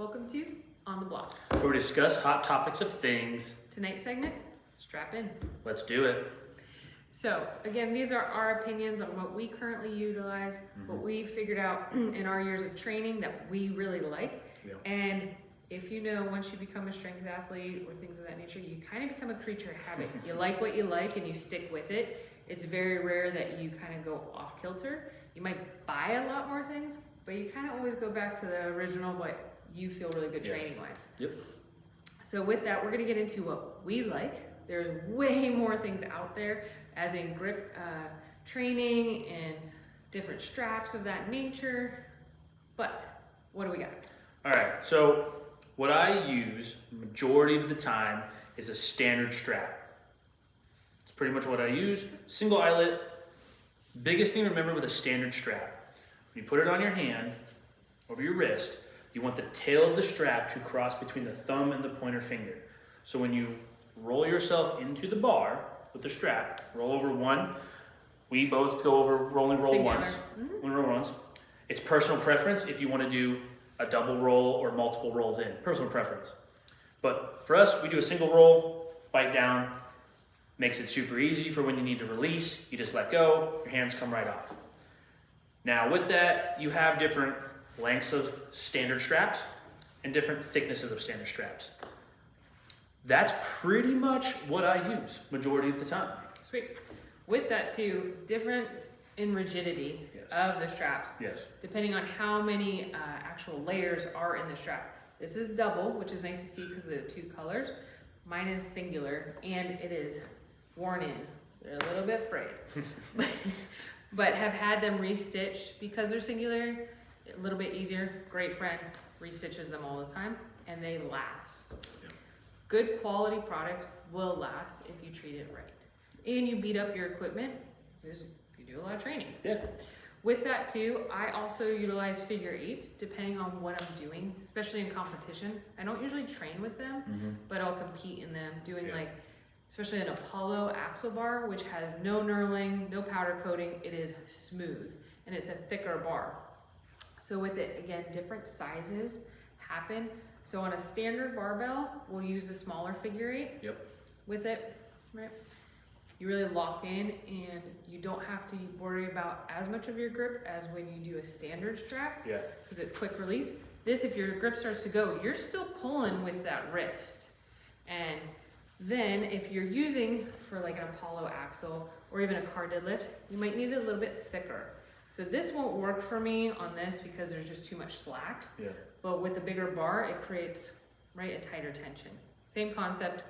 Welcome to On the Blocks. Where we discuss hot topics of things. Tonight's segment, strap in. Let's do it. So again, these are our opinions on what we currently utilize, what we figured out in our years of training that we really like. Yeah. And if you know, once you become a strength athlete or things of that nature, you kind of become a creature of habit. You like what you like and you stick with it. It's very rare that you kind of go off kilter. You might buy a lot more things, but you kind of always go back to the original, what you feel really good training wise. Yep. So with that, we're gonna get into what we like. There's way more things out there, as in grip training and different straps of that nature. But what do we got? All right, so what I use majority of the time is a standard strap. It's pretty much what I use. Single eyelet. Biggest thing to remember with a standard strap, when you put it on your hand, over your wrist, you want the tail of the strap to cross between the thumb and the pointer finger. So when you roll yourself into the bar with the strap, roll over one. We both go over roll Singular. once. We roll once. It's personal preference if you want to do a double roll or multiple rolls in. Personal preference. But for us, we do a single roll, bite down. Makes it super easy for when you need to release. You just let go, your hands come right off. Now with that, you have different lengths of standard straps and different thicknesses of standard straps. That's pretty much what I use majority of the time. Sweet. With that too, difference in rigidity Yes. of the straps, Yes. depending on how many actual layers are in the strap. This is double, which is nice to see because of the two colors. Mine is singular, and it is worn in. They're a little bit frayed, but have had them restitched because they're singular. A little bit easier. Great friend restitches them all the time, and they last. Yeah. Good quality product will last if you treat it right, and you beat up your equipment because you do a lot of training. Yeah. With that too, I also utilize figure eights depending on what I'm doing, especially in competition. I don't usually train with them, but I'll compete in them, doing Yeah. like, especially an Apollo axle bar, which has no knurling, no powder coating. It is smooth, and it's a thicker bar. So with it, again, different sizes happen. So on a standard barbell, we'll use the smaller figure eight. Yep. With it, right? You really lock in, and you don't have to worry about as much of your grip as when you do a standard strap, Yeah. because it's quick release. This, if your grip starts to go, you're still pulling with that wrist. And then if you're using for like an Apollo axle or even a car deadlift, you might need it a little bit thicker. So this won't work for me on this because there's just too much slack. Yeah. But with the bigger bar, it creates, right, a tighter tension. Same concept.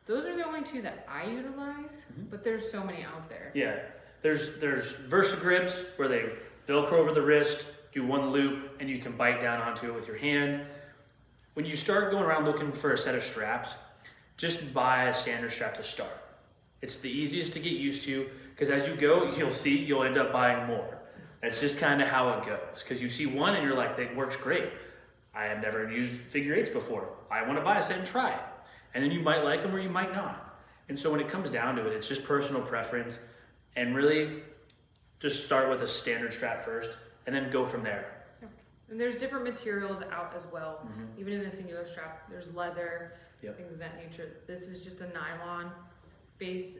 Those are the only two that I utilize, but there's so many out there. Yeah. There's Versa grips where they Velcro over the wrist, do one loop, and you can bite down onto it with your hand. When you start going around looking for a set of straps, just buy a standard strap to start. It's the easiest to get used to because as you go, you'll end up buying more. That's just kind of how it goes. Because you see one and you're like, that works great. I have never used figure eights before. I want to buy a set and try it. And then you might like them or you might not. And so when it comes down to it, it's just personal preference. And really, just start with a standard strap first and then go from there. And there's different materials out as well. Even in the singular strap, there's leather, Yep. things of that nature. This is just a nylon base.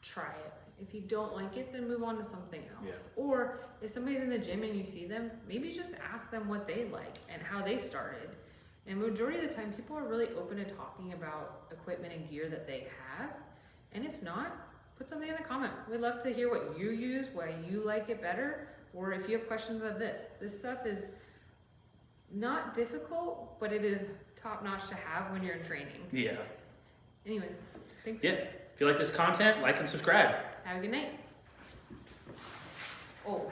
Try it. If you don't like it, then move on to something else. Or if somebody's in the gym and you see them, maybe just ask them what they like and how they started. And majority of the time, people are really open to talking about equipment and gear that they have. And if not, put something in the comment. We'd love to hear what you use, why you like it better, or if you have questions of this. This stuff is not difficult, but it is top notch to have when you're in training. Yeah. Anyway, thanks. Yeah. If you like this content, like and subscribe. Have a good night. Oh.